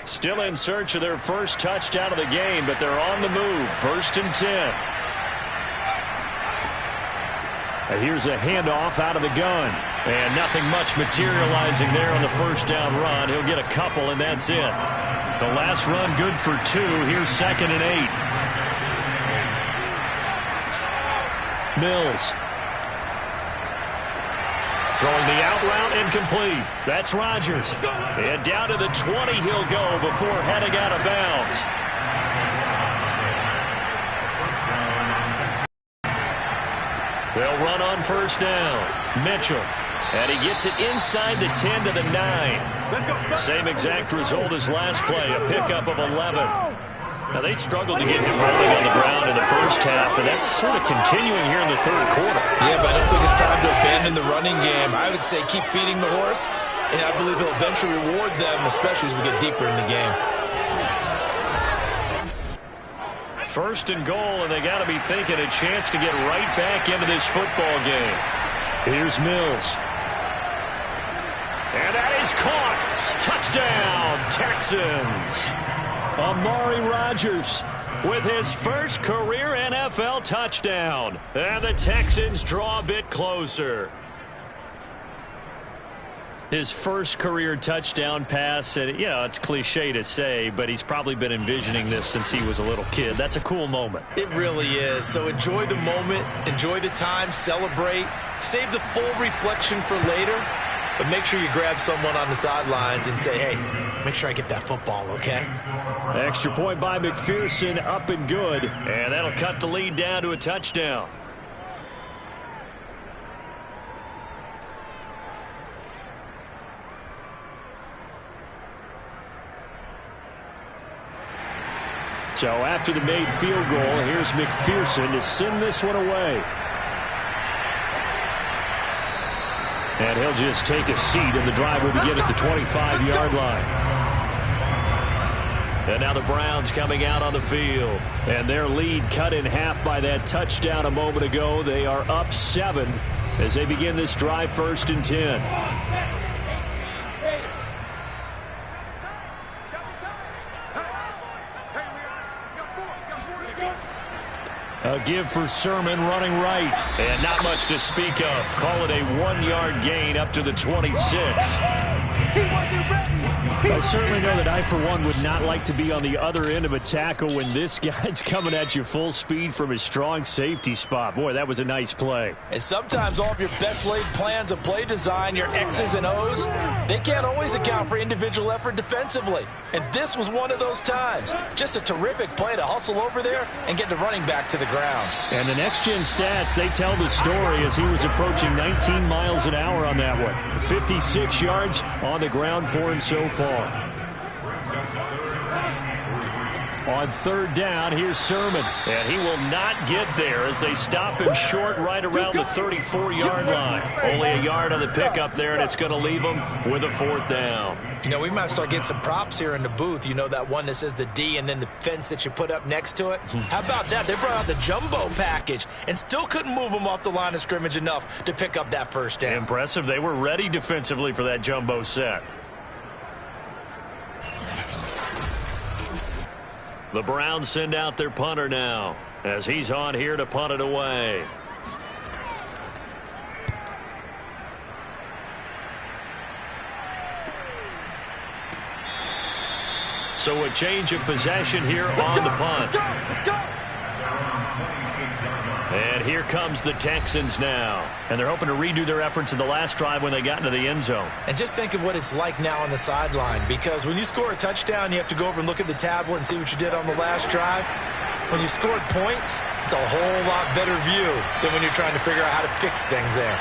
Still in search of their first touchdown of the game, but they're on the move. First and 10. Here's a handoff out of the gun. And nothing much materializing there on the first down run. He'll get a couple, and that's it. The last run good for 2. Here's second and 8. Mills. Throwing the out route incomplete. That's Rodgers. And down to the 20 he'll go before heading out of bounds. They'll run on first down. Mitchell. And he gets it inside the 10 to the 9. Same exact result as last play, a pickup of 11. Now, they struggled to get him rolling on the ground in the first half, and that's sort of continuing here in the third quarter. Yeah, but I don't think it's time to abandon the running game. I would say keep feeding the horse, and I believe he'll eventually reward them, especially as we get deeper in the game. First and goal, and they got to be thinking a chance to get right back into this football game. Here's Mills. And that is caught. Touchdown, Texans. Amari Rodgers with his first career NFL touchdown. And the Texans draw a bit closer. His first career touchdown pass, and it's cliche to say, but he's probably been envisioning this since he was a little kid. That's a cool moment. It really is. So enjoy the moment, enjoy the time, celebrate, save the full reflection for later, but make sure you grab someone on the sidelines and say, hey, make sure I get that football, okay? Extra point by McPherson, up and good. And that'll cut the lead down to a touchdown. So after the made field goal, here's McPherson to send this one away. And he'll just take a seat, and the drive will begin at the 25-yard line. And now the Browns coming out on the field. And their lead cut in half by that touchdown a moment ago. They are up 7 as they begin this drive, 1st and 10. A give for Sermon running right. And not much to speak of. Call it a 1-yard gain up to the 26. I certainly know that I, for one, would not like to be on the other end of a tackle when this guy's coming at you full speed from his strong safety spot. Boy, that was a nice play. And sometimes all of your best laid plans of play design, your X's and O's, they can't always account for individual effort defensively. And this was one of those times. Just a terrific play to hustle over there and get the running back to the ground. And the next-gen stats, they tell the story as he was approaching 19 miles an hour on that one. 56 yards on the ground for him so far. On 3rd down, here's Sermon. And he will not get there as they stop him short right around the 34-yard line. Only a yard on the pickup there, and it's going to leave him with a 4th down. You know, we might start getting some props here in the booth. You know, that one that says the D and then the fence that you put up next to it? How about that? They brought out the jumbo package and still couldn't move him off the line of scrimmage enough to pick up that 1st down. Impressive. They were ready defensively for that jumbo set. The Browns send out their punter now as he's on here to punt it away. So a change of possession here on the punt. And here comes the Texans now. And they're hoping to redo their efforts in the last drive when they got into the end zone. And just think of what it's like now on the sideline, because when you score a touchdown, you have to go over and look at the tablet and see what you did on the last drive. When you scored points, it's a whole lot better view than when you're trying to figure out how to fix things there.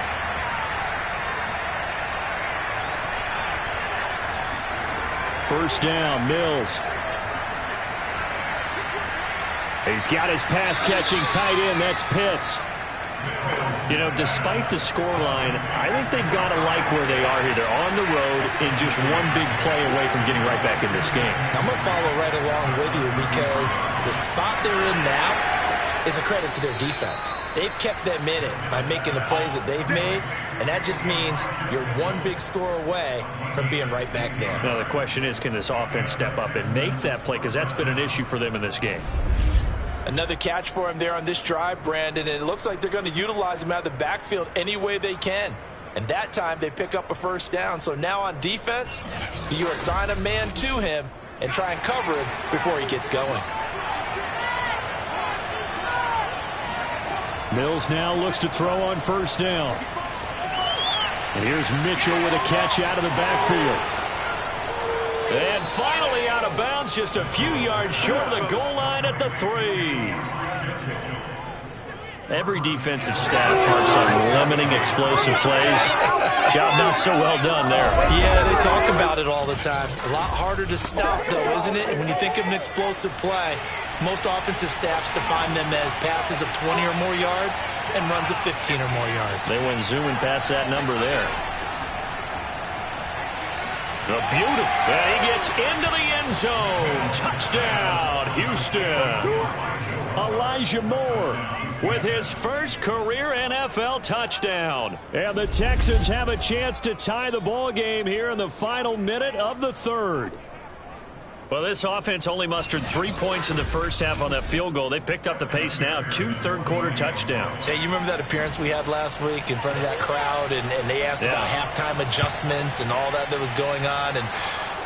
First down, Mills. He's got his pass-catching tight end. That's Pitts. You know, despite the scoreline, I think they've got to like where they are here. They're on the road in just one big play away from getting right back in this game. I'm going to follow right along with you because the spot they're in now is a credit to their defense. They've kept them in it by making the plays that they've made, and that just means you're one big score away from being right back there. Now, the question is, can this offense step up and make that play? Because that's been an issue for them in this game. Another catch for him there on this drive, Brandon, and it looks like they're going to utilize him out of the backfield any way they can. And that time they pick up a 1st down. So now on defense, you assign a man to him and try and cover him before he gets going. Mills now looks to throw on 1st down. And here's Mitchell with a catch out of the backfield. And finally out of bounds, just a few yards short of the goal line at the 3. Every defensive staff harps on limiting explosive plays. Job not so well done there. Yeah, they talk about it all the time. A lot harder to stop, though, isn't it? And when you think of an explosive play, most offensive staffs define them as passes of 20 or more yards and runs of 15 or more yards. They went zooming past that number there. The beautiful. And he gets into the end zone. Touchdown, Houston. Elijah Moore with his first career NFL touchdown. And the Texans have a chance to tie the ball game here in the final minute of the 3rd. Well, this offense only mustered 3 points in the first half on that field goal. They picked up the pace now. 2 third-quarter touchdowns. Hey, you remember that appearance we had last week in front of that crowd, and they asked about halftime adjustments and all that was going on. And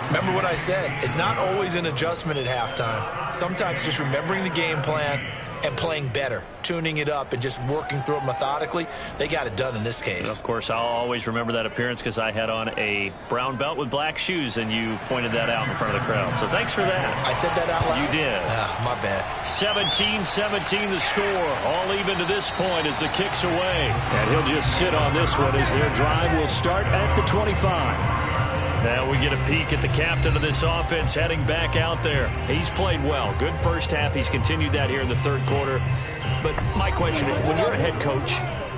remember what I said. It's not always an adjustment at halftime. Sometimes just remembering the game plan and playing better, tuning it up and just working through it methodically. They got it done in this case. And of course, I'll always remember that appearance because I had on a brown belt with black shoes, and you pointed that out in front of the crowd. So thanks for that. I said that out loud? You did. My bad. 17-17 the score. All even to this point as the kick's away. And he'll just sit on this one as their drive will start at the 25. Now we get a peek at the captain of this offense heading back out there. He's played well. Good first half. He's continued that here in the third quarter. But my question is, when you're a head coach,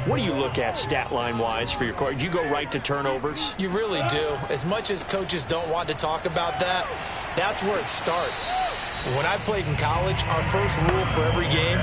what do you look at stat line-wise for your coach? Do you go right to turnovers? You really do. As much as coaches don't want to talk about that, that's where it starts. When I played in college, our first rule for every game,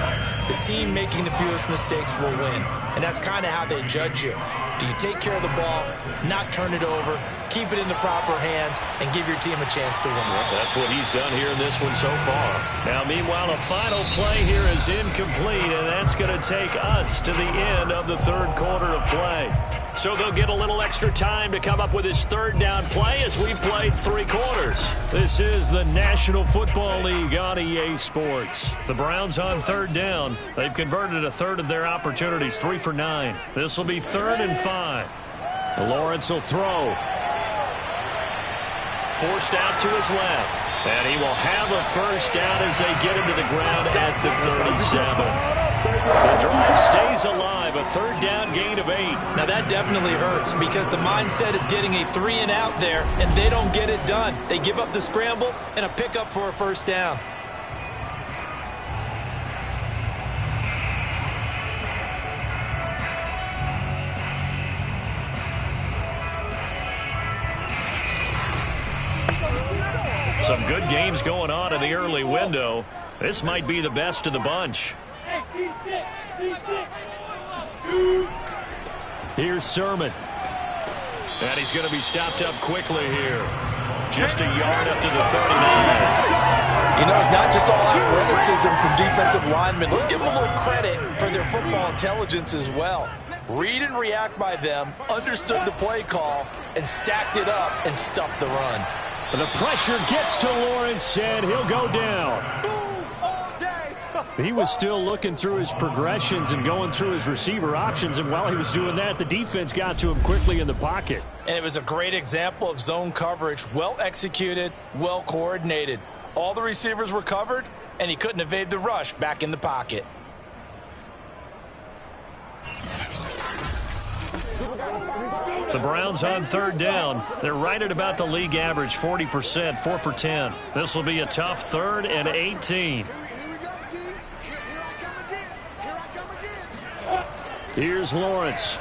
the team making the fewest mistakes will win. And that's kind of how they judge you. Do you take care of the ball, not turn it over, keep it in the proper hands, and give your team a chance to win? Well, that's what he's done here in this one so far. Now, meanwhile, the final play here is incomplete, and that's going to take us to the end of the third quarter of play. So they'll get a little extra time to come up with his third down play as we played 3 quarters. This is the National Football League on EA Sports. The Browns on third down. They've converted a third of their opportunities, 3 for 9. This will be 3rd and 5. Lawrence will throw. Forced out to his left. And he will have a first down as they get him to the ground at the 37. The drive stays alive, a third down gain of 8. Now that definitely hurts because the mindset is getting a 3 and out there, and they don't get it done. They give up the scramble and a pickup for a first down. Some good games going on in the early window. This might be the best of the bunch. Here's Sermon. And he's going to be stopped up quickly here. Just a yard up to the 39. You know, it's not just all athleticism from defensive linemen. Let's give them a little credit for their football intelligence as well. Read and react by them, understood the play call, and stacked it up and stuffed the run. The pressure gets to Lawrence, and he'll go down. He was still looking through his progressions and going through his receiver options, and while he was doing that, the defense got to him quickly in the pocket. And it was a great example of zone coverage, well executed, well coordinated. All the receivers were covered, and he couldn't evade the rush back in the pocket. The Browns on third down. They're right at about the league average, 40%, 4 for 10. This will be a tough 3rd and 18. Here's Lawrence.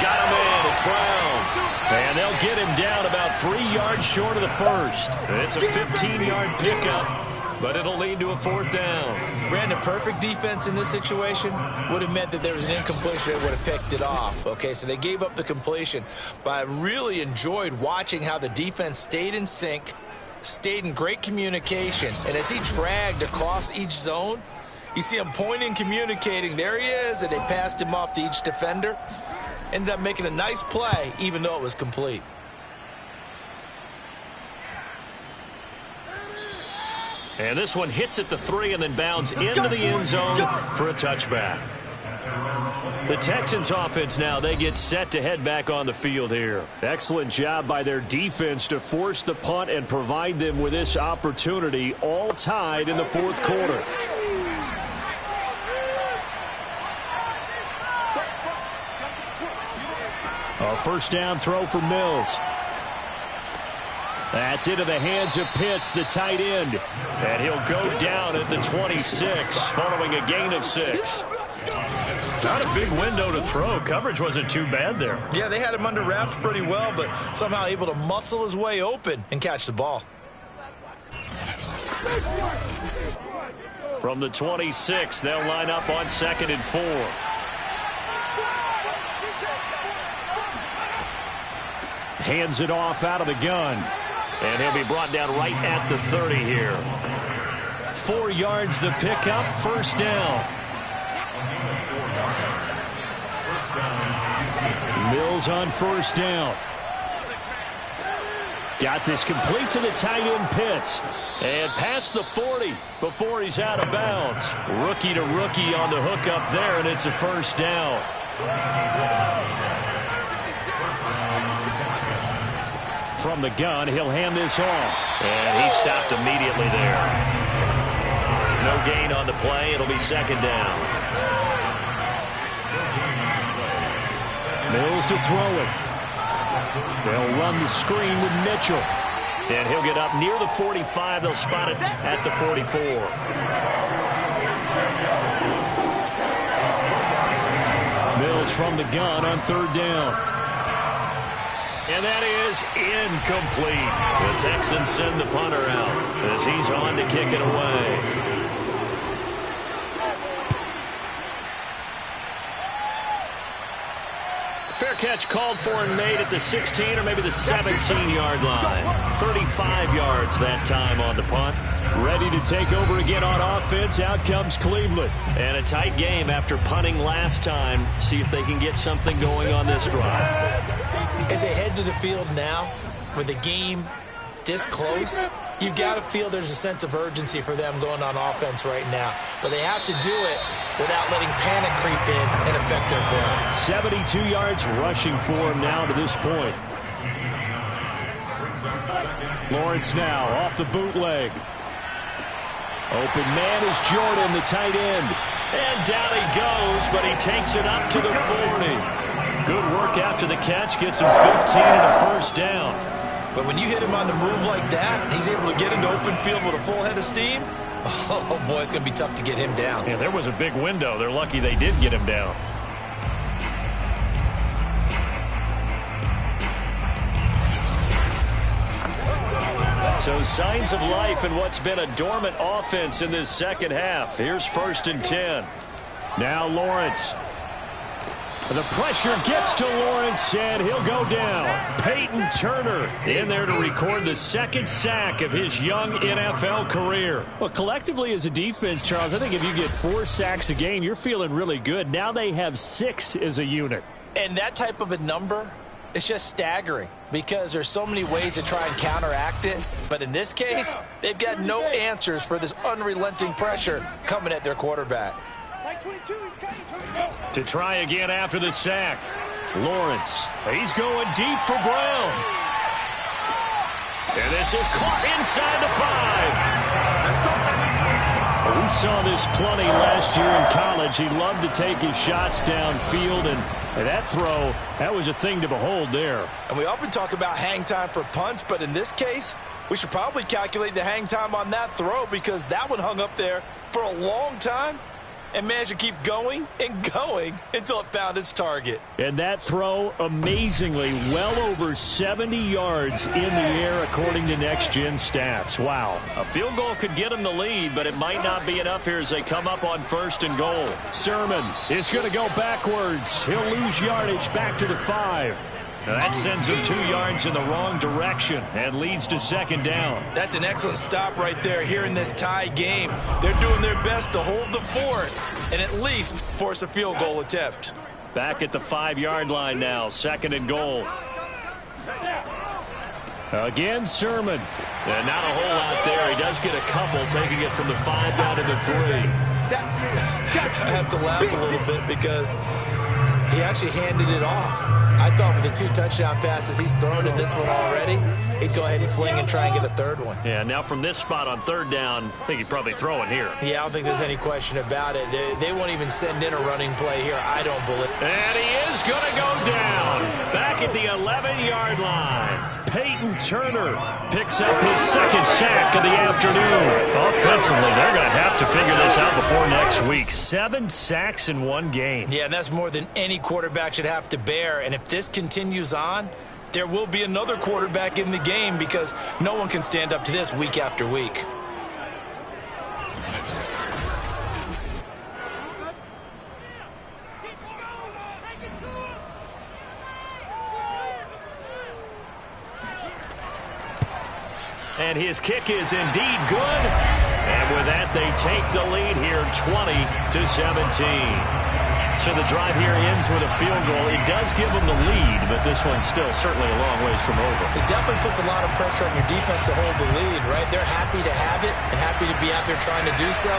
Got him in. It's Brown. And they'll get him down about 3 yards short of the first. It's a 15-yard pickup, but it'll lead to a 4th down. Brandon, perfect defense in this situation would have meant that there was an incompletion. They would have picked it off. Okay, so they gave up the completion. But I really enjoyed watching how the defense stayed in sync, stayed in great communication. And as he dragged across each zone, you see him pointing, communicating. There he is, and they passed him off to each defender. Ended up making a nice play, even though it was complete. And this one hits at the 3 and then bounds into the end zone for a touchback. The Texans offense now, they get set to head back on the field here. Excellent job by their defense to force the punt and provide them with this opportunity, all tied in the 4th quarter. A first down throw for Mills. That's into the hands of Pitts, the tight end. And he'll go down at the 26, following a gain of 6. Not a big window to throw. Coverage wasn't too bad there. Yeah, they had him under wraps pretty well, but somehow able to muscle his way open and catch the ball. From the 26, they'll line up on 2nd and 4. Hands it off out of the gun. And he'll be brought down right at the 30 here. 4 yards the pickup, first down. Mills on first down. Got this complete to the tight end Pitts. And past the 40 before he's out of bounds. Rookie to rookie on the hook up there, and it's a first down. From the gun, he'll hand this off. And he stopped immediately there. No gain on the play. It'll be 2nd down. Mills to throw it. They'll run the screen with Mitchell. And he'll get up near the 45. They'll spot it at the 44. Mills from the gun on third down. And that is incomplete. The Texans send the punter out as he's on to kick it away. Fair catch called for and made at the 16 or maybe the 17-yard line. 35 yards that time on the punt. Ready to take over again on offense. Out comes Cleveland. And a tight game after punting last time. See if they can get something going on this drive. As they head to the field now, with the game this close, you've got to feel there's a sense of urgency for them going on offense right now. But they have to do it without letting panic creep in and affect their play. 72 yards rushing for him now to this point. Lawrence now off the bootleg. Open man is Jordan, the tight end. And down he goes, but he takes it up to the 40. Good work after the catch. Gets him 15 and a first down. But when you hit him on the move like that, he's able to get into open field with a full head of steam. Oh, boy, it's going to be tough to get him down. Yeah, there was a big window. They're lucky they did get him down. So signs of life in what's been a dormant offense in this second half. Here's 1st and 10. Now Lawrence. The pressure gets to Lawrence, and he'll go down. Peyton Turner in there to record the second sack of his young NFL career. Well, collectively as a defense, Charles, I think if you get 4 sacks a game, you're feeling really good. Now they have 6 as a unit. And that type of a number, it's just staggering because there's so many ways to try and counteract it. But in this case, they've got no answers for this unrelenting pressure coming at their quarterback. To try again after the sack. Lawrence. He's going deep for Brown. And this is caught inside the 5. We saw this plenty last year in college. He loved to take his shots downfield, and that throw, that was a thing to behold there. And we often talk about hang time for punts, but in this case, we should probably calculate the hang time on that throw because that one hung up there for a long time and managed to keep going and going until it found its target. And that throw, amazingly, well over 70 yards in the air, according to Next Gen Stats. Wow. A field goal could get them the lead, but it might not be enough here as they come up on 1st and goal. Sermon is going to go backwards. He'll lose yardage back to the 5. Now that sends him 2 yards in the wrong direction and leads to 2nd down. That's an excellent stop right there here in this tie game. They're doing their best to hold the fort and at least force a field goal attempt. Back at the 5-yard line now, 2nd and goal. Again, Sermon. And not a whole lot there. He does get a couple, taking it from the 5 down to the 3. I have to laugh a little bit because he actually handed it off. I thought with the 2 touchdown passes he's thrown in this one already, he'd go ahead and fling and try and get a 3rd one. Yeah, now from this spot on 3rd down, I think he'd probably throw it here. Yeah, I don't think there's any question about it. They won't even send in a running play here, I don't believe. And he is going to go down. Back at the 11-yard line. Peyton Turner picks up his 2nd sack of the afternoon. Offensively, they're going to have to figure this out before next week. 7 sacks in 1 game. Yeah, and that's more than any quarterback should have to bear. And if this continues on, there will be another quarterback in the game because no one can stand up to this week after week. And his kick is indeed good. And with that, they take the lead here 20-17. So the drive here ends with a field goal. It does give them the lead, but this one's still certainly a long ways from over. It definitely puts a lot of pressure on your defense to hold the lead, right? They're happy to have it and happy to be out there trying to do so.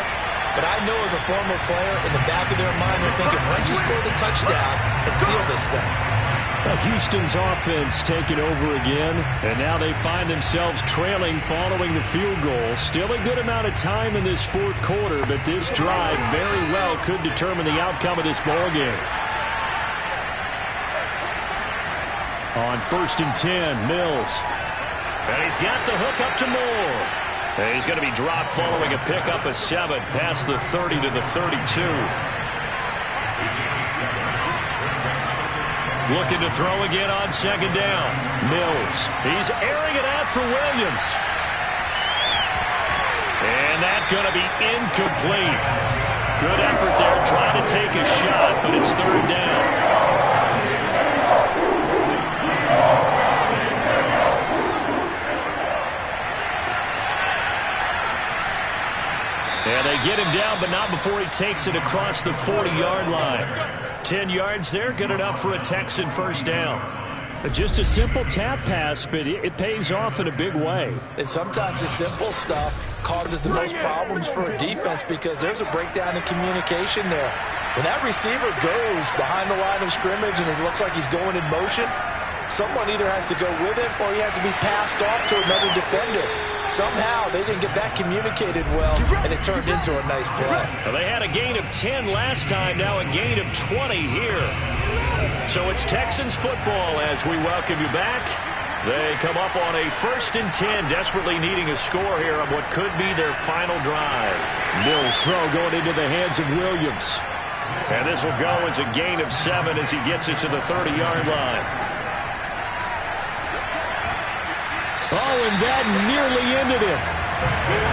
But I know as a former player, in the back of their mind, they're thinking, why don't you score the touchdown and seal this thing? Well, Houston's offense taking over again, and now they find themselves trailing following the field goal. Still a good amount of time in this 4th quarter, but this drive very well could determine the outcome of this ball game. On 1st and 10, Mills. And he's got the hook up to Moore. And he's going to be dropped following a pickup of 7 past the 30 to the 32. Looking to throw again on 2nd down. Mills. He's airing it out for Williams. And that's going to be incomplete. Good effort there trying to take a shot, but it's 3rd down. And they get him down, but not before he takes it across the 40-yard line. 10 yards there, good enough for a Texan 1st down. Just a simple tap pass, but it pays off in a big way. And sometimes the simple stuff causes the most problems for a defense because there's a breakdown in communication there. When that receiver goes behind the line of scrimmage and it looks like he's going in motion, someone either has to go with him or he has to be passed off to another defender. Somehow they didn't get that communicated well, and it turned into a nice play. Well, they had a gain of 10 last time, now a gain of 20 here. So it's Texans football as we welcome you back. They come up on a 1st and 10, desperately needing a score here on what could be their final drive. Mills' throw going into the hands of Williams. And this will go as a gain of 7 as he gets it to the 30-yard line. Oh, and that nearly ended it.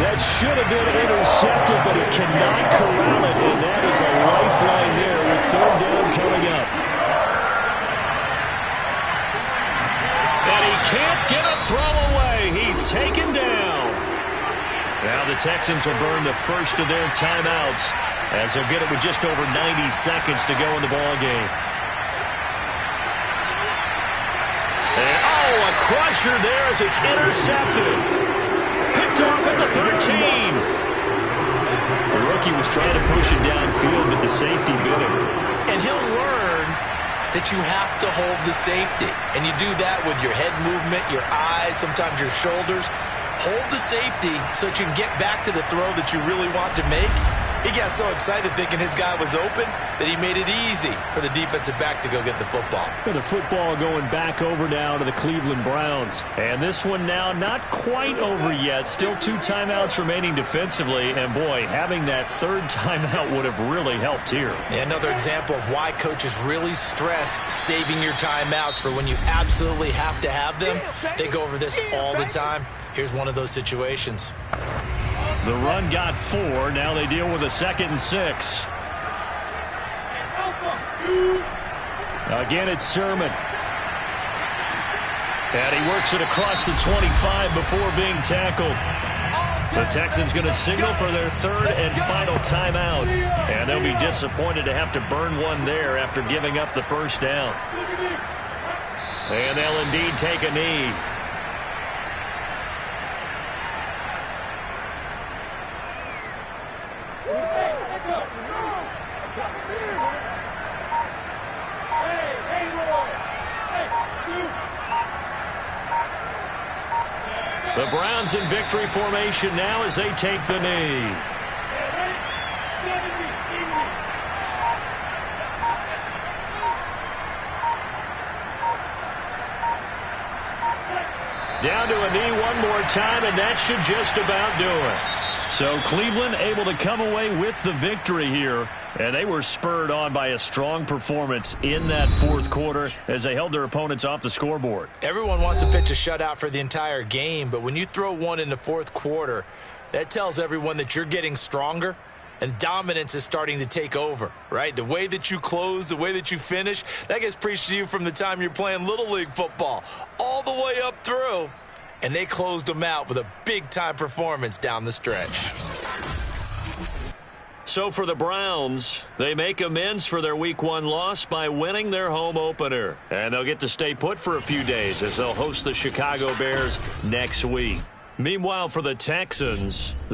That should have been intercepted, but he cannot corral it, and that is a lifeline there with 3rd down coming up. And he can't get a throw away. He's taken down. Now the Texans will burn the first of their timeouts as they'll get it with just over 90 seconds to go in the ballgame. Oh, a crusher there as it's intercepted. Picked off at the 13. The rookie was trying to push it downfield, but the safety bit him. And he'll learn that you have to hold the safety. And you do that with your head movement, your eyes, sometimes your shoulders. Hold the safety so that you can get back to the throw that you really want to make. He got so excited thinking his guy was open that he made it easy for the defensive back to go get the football. And the football going back over now to the Cleveland Browns. And this one now not quite over yet. Still 2 timeouts remaining defensively. And, boy, having that 3rd timeout would have really helped here. And another example of why coaches really stress saving your timeouts for when you absolutely have to have them. They go over this all the time. Here's one of those situations. The run got 4. Now they deal with a 2nd and 6. Again, it's Sermon. And he works it across the 25 before being tackled. The Texans going to signal for their 3rd and final timeout. And they'll be disappointed to have to burn one there after giving up the 1st down. And they'll indeed take a knee. The Browns in victory formation now as they take the knee. Down to a knee one more time, and that should just about do it. So Cleveland able to come away with the victory here, and they were spurred on by a strong performance in that 4th quarter as they held their opponents off the scoreboard. Everyone wants to pitch a shutout for the entire game, but when you throw one in the 4th quarter, that tells everyone that you're getting stronger and dominance is starting to take over, right? The way that you close, the way that you finish, that gets preached to you from the time you're playing Little League football all the way up through. And they closed them out with a big-time performance down the stretch. So for the Browns, they make amends for their Week 1 loss by winning their home opener. And they'll get to stay put for a few days as they'll host the Chicago Bears next week. Meanwhile, for the Texans,